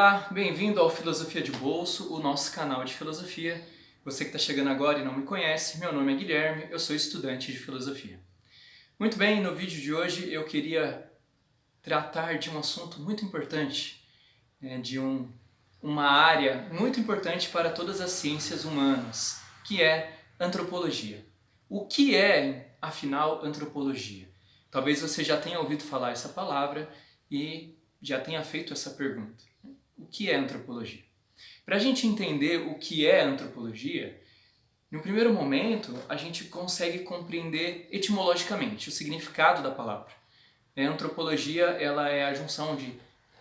Olá, bem-vindo ao Filosofia de Bolso, o nosso canal de filosofia. Você que está chegando agora e não me conhece, meu nome é Guilherme, eu sou estudante de filosofia. Muito bem, no vídeo de hoje eu queria tratar de um assunto muito importante, uma área muito importante para todas as ciências humanas, que é antropologia. O que é, afinal, antropologia? Talvez você já tenha ouvido falar essa palavra e já tenha feito essa pergunta. O que é antropologia? Para a gente entender o que é antropologia, no primeiro momento a gente consegue compreender etimologicamente o significado da palavra. A antropologia ela é a junção de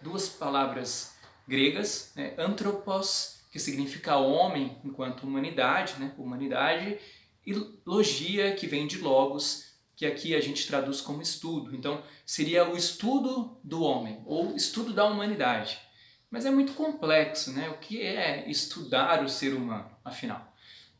duas palavras gregas, anthropos, que significa homem enquanto humanidade, humanidade, e logia, que vem de logos, que aqui a gente traduz como estudo. Então seria o estudo do homem, ou estudo da humanidade. Mas é muito complexo, né? O que é estudar o ser humano, afinal?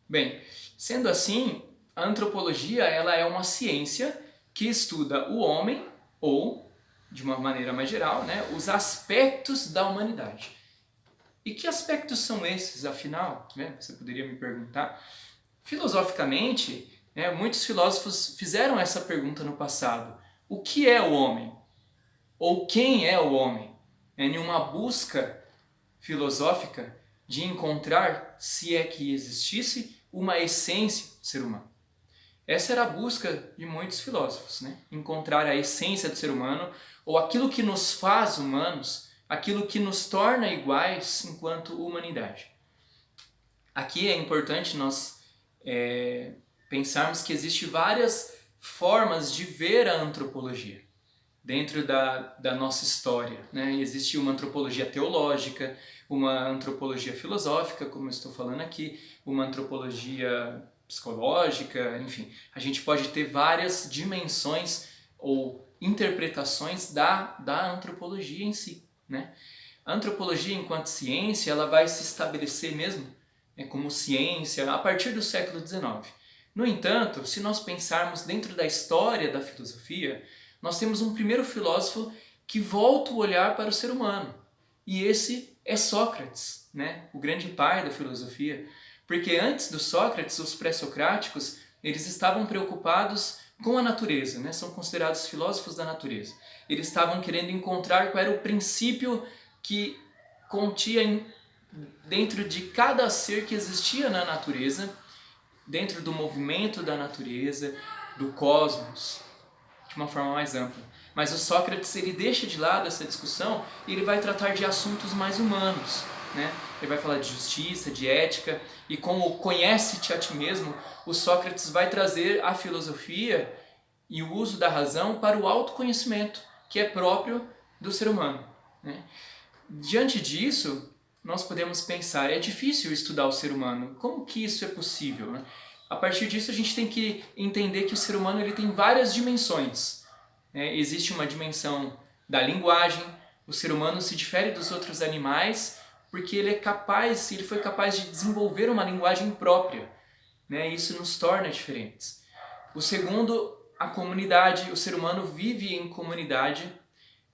Bem, sendo assim, a antropologia ela é uma ciência que estuda o homem, ou, de uma maneira mais geral, os aspectos da humanidade. E que aspectos são esses, afinal? Você poderia me perguntar. Filosoficamente, muitos filósofos fizeram essa pergunta no passado. O que é o homem? Ou quem é o homem? Em uma busca filosófica de encontrar, se é que existisse, uma essência do ser humano. Essa era a busca de muitos filósofos, encontrar a essência do ser humano, ou aquilo que nos faz humanos, aquilo que nos torna iguais enquanto humanidade. Aqui é importante nós pensarmos que existem várias formas de ver a antropologia dentro da nossa história. Existe uma antropologia teológica, uma antropologia filosófica, como eu estou falando aqui, uma antropologia psicológica, enfim. A gente pode ter várias dimensões ou interpretações da antropologia em si. A antropologia enquanto ciência ela vai se estabelecer mesmo como ciência a partir do século XIX. No entanto, se nós pensarmos dentro da história da filosofia, nós temos um primeiro filósofo que volta o olhar para o ser humano. E esse é Sócrates, o grande pai da filosofia. Porque antes do Sócrates, os pré-socráticos, eles estavam preocupados com a natureza, são considerados filósofos da natureza. Eles estavam querendo encontrar qual era o princípio que continha dentro de cada ser que existia na natureza, dentro do movimento da natureza, do cosmos, de uma forma mais ampla. Mas o Sócrates ele deixa de lado essa discussão e ele vai tratar de assuntos mais humanos. Ele vai falar de justiça, de ética, e como conhece-te a ti mesmo, o Sócrates vai trazer a filosofia e o uso da razão para o autoconhecimento, que é próprio do ser humano. Diante disso, nós podemos pensar, é difícil estudar o ser humano, como que isso é possível? A partir disso a gente tem que entender que o ser humano ele tem várias dimensões. Existe uma dimensão da linguagem, o ser humano se difere dos outros animais porque ele foi capaz de desenvolver uma linguagem própria. Isso nos torna diferentes. O segundo, a comunidade, o ser humano vive em comunidade,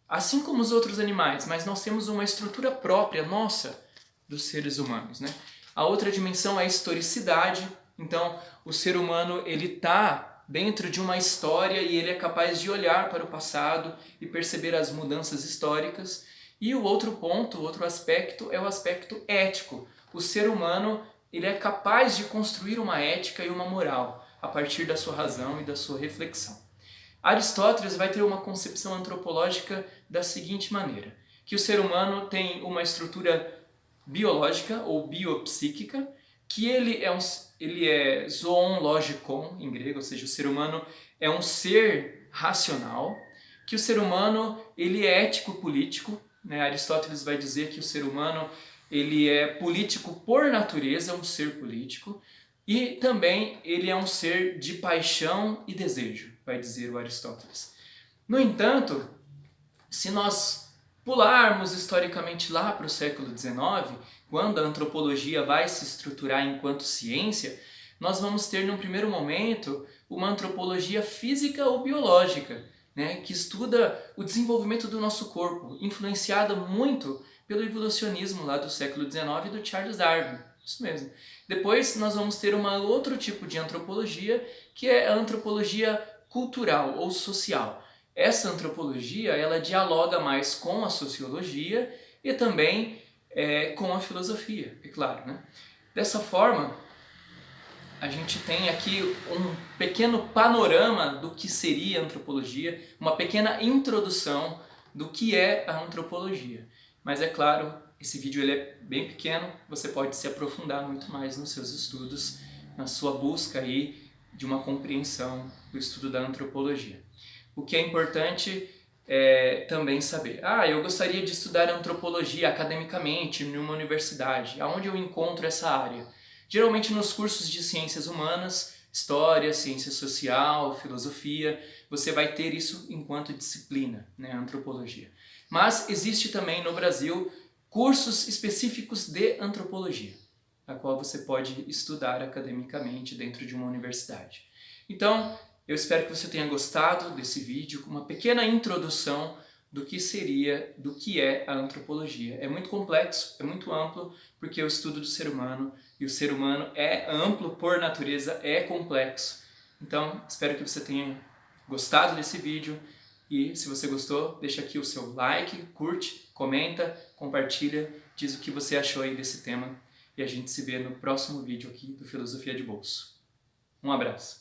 assim como os outros animais, mas nós temos uma estrutura própria, nossa, dos seres humanos. A outra dimensão é a historicidade, então o ser humano ele está dentro de uma história e ele é capaz de olhar para o passado e perceber as mudanças históricas. E o outro ponto, o outro aspecto é o aspecto ético. O ser humano ele é capaz de construir uma ética e uma moral a partir da sua razão e da sua reflexão. Aristóteles vai ter uma concepção antropológica da seguinte maneira, que o ser humano tem uma estrutura biológica ou biopsíquica, que ele é zoon logikon em grego, ou seja, o ser humano é um ser racional, que o ser humano ele é ético-político, Aristóteles vai dizer que o ser humano ele é político por natureza, um ser político, e também ele é um ser de paixão e desejo, vai dizer o Aristóteles. No entanto, se nós pularmos historicamente lá para o século XIX, quando a antropologia vai se estruturar enquanto ciência, nós vamos ter, num primeiro momento, uma antropologia física ou biológica, né, que estuda o desenvolvimento do nosso corpo, influenciada muito pelo evolucionismo lá do século XIX do Charles Darwin. Isso mesmo. Depois nós vamos ter um outro tipo de antropologia, que é a antropologia cultural ou social. Essa antropologia ela dialoga mais com a sociologia e também com a filosofia, é claro, né? Dessa forma, a gente tem aqui um pequeno panorama do que seria a antropologia, uma pequena introdução do que é a antropologia. Mas é claro, esse vídeo ele é bem pequeno, você pode se aprofundar muito mais nos seus estudos, na sua busca aí de uma compreensão do estudo da antropologia. O que é importante é também saber, eu gostaria de estudar antropologia academicamente em uma universidade, aonde eu encontro essa área? Geralmente nos cursos de ciências humanas, história, ciência social, filosofia, você vai ter isso enquanto disciplina, né, antropologia. Mas existe também no Brasil cursos específicos de antropologia, a qual você pode estudar academicamente dentro de uma universidade. Então, eu espero que você tenha gostado desse vídeo, com uma pequena introdução do que seria, do que é a antropologia. É muito complexo, é muito amplo, porque é o estudo do ser humano, e o ser humano é amplo por natureza, é complexo. Então, espero que você tenha gostado desse vídeo, e se você gostou, deixa aqui o seu like, curte, comenta, compartilha, diz o que você achou aí desse tema, e a gente se vê no próximo vídeo aqui do Filosofia de Bolso. Um abraço!